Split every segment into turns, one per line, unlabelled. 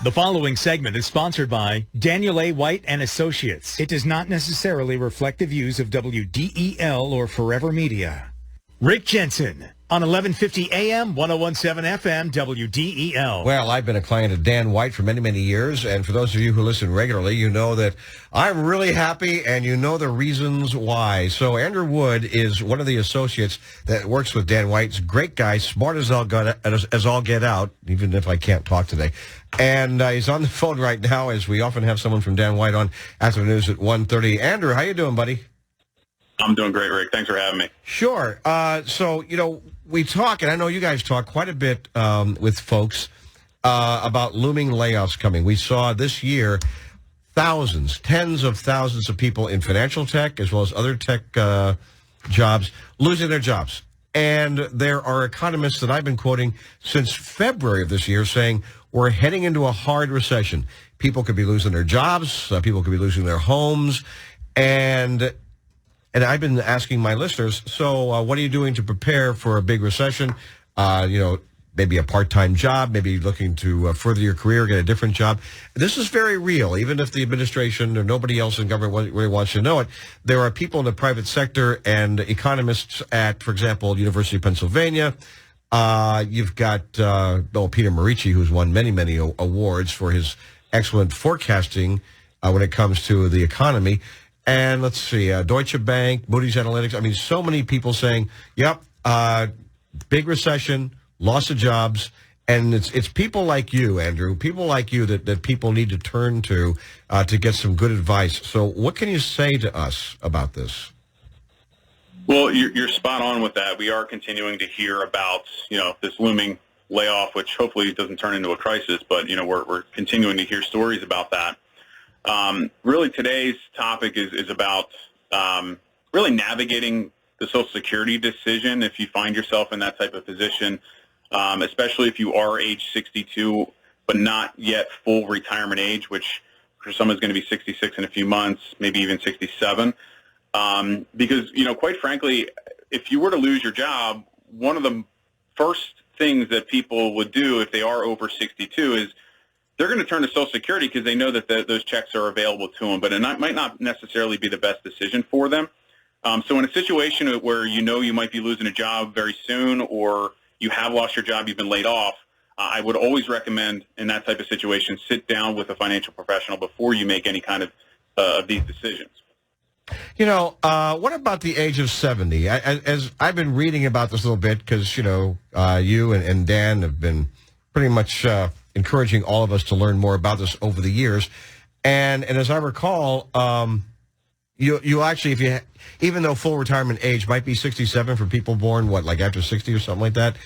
The following segment is sponsored by Daniel A. White and Associates. It does not necessarily reflect the views of WDEL or Forever Media. Rick Jensen on 1150 AM, 1017 FM, WDEL.
Well, I've been a client of Dan White for many, many years, and for those of you who listen regularly, you know that I'm really happy, and you know the reasons why. So Andrew Wood is one of the associates that works with Dan White. He's a great guy, smart as all get out, even if I can't talk today. And he's on the phone right now, as we often have someone from Dan White on after the news at 1:30. Andrew, how you doing, buddy?
I'm doing great, Rick. Thanks for having me.
Sure. So, we talk, and I know you guys talk quite a bit with folks about looming layoffs coming. We saw this year thousands, tens of thousands of people in financial tech as well as other tech jobs losing their jobs. And there are economists that I've been quoting since February of this year saying we're heading into a hard recession. People could be losing their jobs. People could be losing their homes. And I've been asking my listeners, so what are you doing to prepare for a big recession? Maybe a part-time job, maybe looking to further your career, get a different job. This is very real, even if the administration or nobody else in government really wants you to know it. There are people in the private sector and economists at, for example, University of Pennsylvania. You've got Peter Morici, who's won many, many awards for his excellent forecasting when it comes to the economy. And let's see, Deutsche Bank, Moody's Analytics. I mean, so many people saying, yep, big recession, loss of jobs. And it's people like you, Andrew, people like you that people need to turn to get some good advice. So what can you say to us about this?
Well, you're spot on with that. We are continuing to hear about, this looming layoff, which hopefully doesn't turn into a crisis, but, we're continuing to hear stories about that. Really, today's topic is about really navigating the Social Security decision if you find yourself in that type of position, especially if you are age 62 but not yet full retirement age, which for some is going to be 66 in a few months, maybe even 67. Because, quite frankly, if you were to lose your job, one of the first things that people would do if they are over 62 is they're going to turn to Social Security because they know that those checks are available to them, but it might not necessarily be the best decision for them. So in a situation where you might be losing a job very soon or you have lost your job, you've been laid off, I would always recommend in that type of situation sit down with a financial professional before you make any kind of these decisions.
What about the age of 70? As I've been reading about this a little bit because, you and Dan have been pretty much encouraging all of us to learn more about this over the years. And as I recall, you actually, even though full retirement age might be 67 for people born, after 60 or something like that.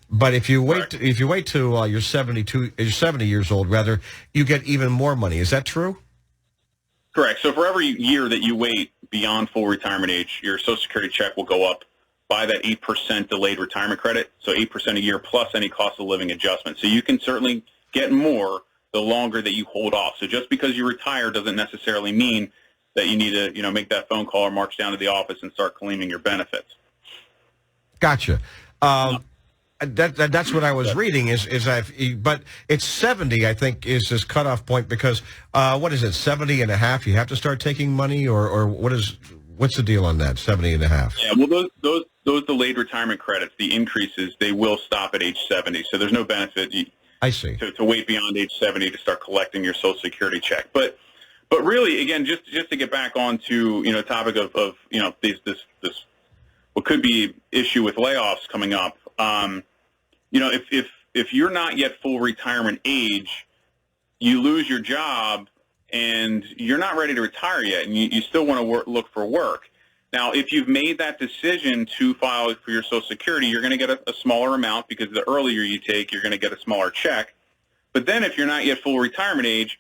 But if you wait, till you're 70 years old, rather, you get even more money. Is that true?
Correct. So for every year that you wait beyond full retirement age, your Social Security check will go up by that 8% delayed retirement credit. So 8% a year plus any cost of living adjustment. So you can certainly get more the longer that you hold off. So just because you retire doesn't necessarily mean that you need to, make that phone call or march down to the office and start claiming your benefits.
Gotcha. That's what I was reading but it's 70, I think, is this cutoff point because, what is it, 70 and a half? You have to start taking money or what's the deal on that, 70 and a half?
Yeah, well, those delayed retirement credits, the increases, they will stop at age 70. So there's no benefit.
I see.
To wait beyond age 70 to start collecting your Social Security check. But really, again, just to get back onto, topic of this what could be issue with layoffs coming up, if you're not yet full retirement age, you lose your job and you're not ready to retire yet and you still want to look for work. Now, if you've made that decision to file for your Social Security, you're going to get a smaller amount because the earlier you take, you're going to get a smaller check. But then if you're not yet full retirement age,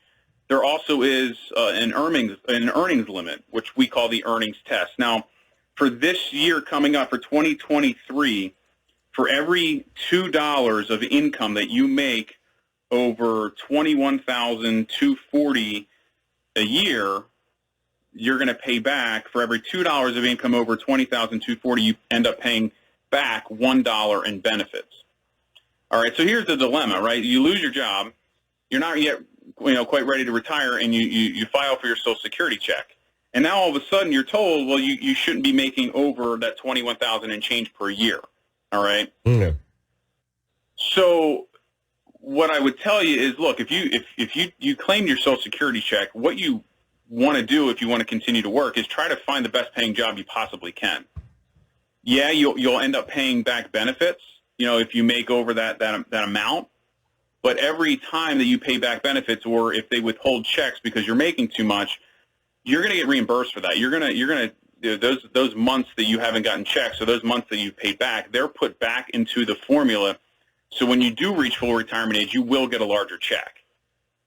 there also is an earnings limit, which we call the earnings test. Now, for this year coming up, for 2023, for every $2 of income that you make over $21,240 a year, you're going to pay back. For every $2 of income over $20,240, you end up paying back $1 in benefits. All right, so here's the dilemma, right? You lose your job. You're not yet quite ready to retire, and you file for your Social Security check. And now all of a sudden you're told, well, you shouldn't be making over that $21,000 and change per year. All right.
Mm-hmm.
So what I would tell you is, look, if you claim your Social Security check, what you want to do if you want to continue to work is try to find the best paying job you possibly can. Yeah, you'll end up paying back benefits, if you make over that amount. But every time that you pay back benefits, or if they withhold checks because you're making too much, you're going to get reimbursed for that. You're going to those months that you haven't gotten checks, so those months that you've paid back, they're put back into the formula. So when you do reach full retirement age, you will get a larger check.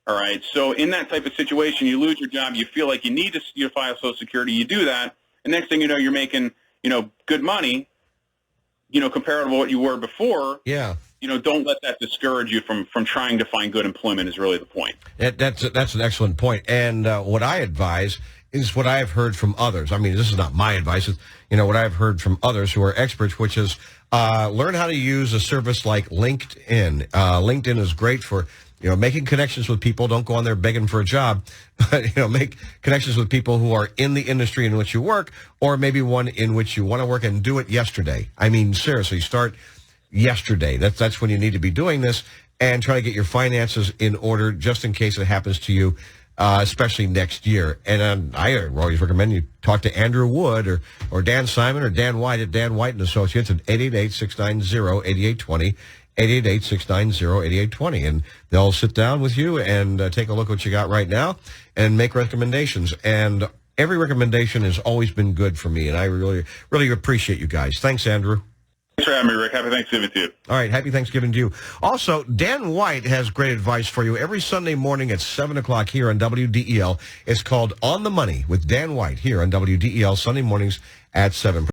All right. So in that type of situation, you lose your job, you feel like you need to file Social Security, you do that, and next thing you know, you're making good money, comparable to what you were before.
Yeah.
Don't let that discourage you from trying to find good employment is really the point.
That's an excellent point. And what I advise is what I have heard from others. I mean, this is not my advice. It's, what I've heard from others who are experts, which is learn how to use a service like LinkedIn. LinkedIn is great for, making connections with people. Don't go on there begging for a job. Make connections with people who are in the industry in which you work, or maybe one in which you want to work, and do it yesterday. I mean, seriously, start yesterday. That's when you need to be doing this, and try to get your finances in order just in case it happens to you, especially next year. And I always recommend you talk to Andrew Wood or Dan Simon or Dan White at Dan White & Associates at 888-690-8820, 888-690-8820. And they'll sit down with you and take a look at what you got right now and make recommendations. And every recommendation has always been good for me, and I really, really appreciate you guys. Thanks, Andrew.
Thanks for having me, Rick. Happy Thanksgiving to you.
All right, happy Thanksgiving to you. Also, Dan White has great advice for you every Sunday morning at 7 o'clock here on WDEL. It's called On the Money with Dan White here on WDEL, Sunday mornings at 7.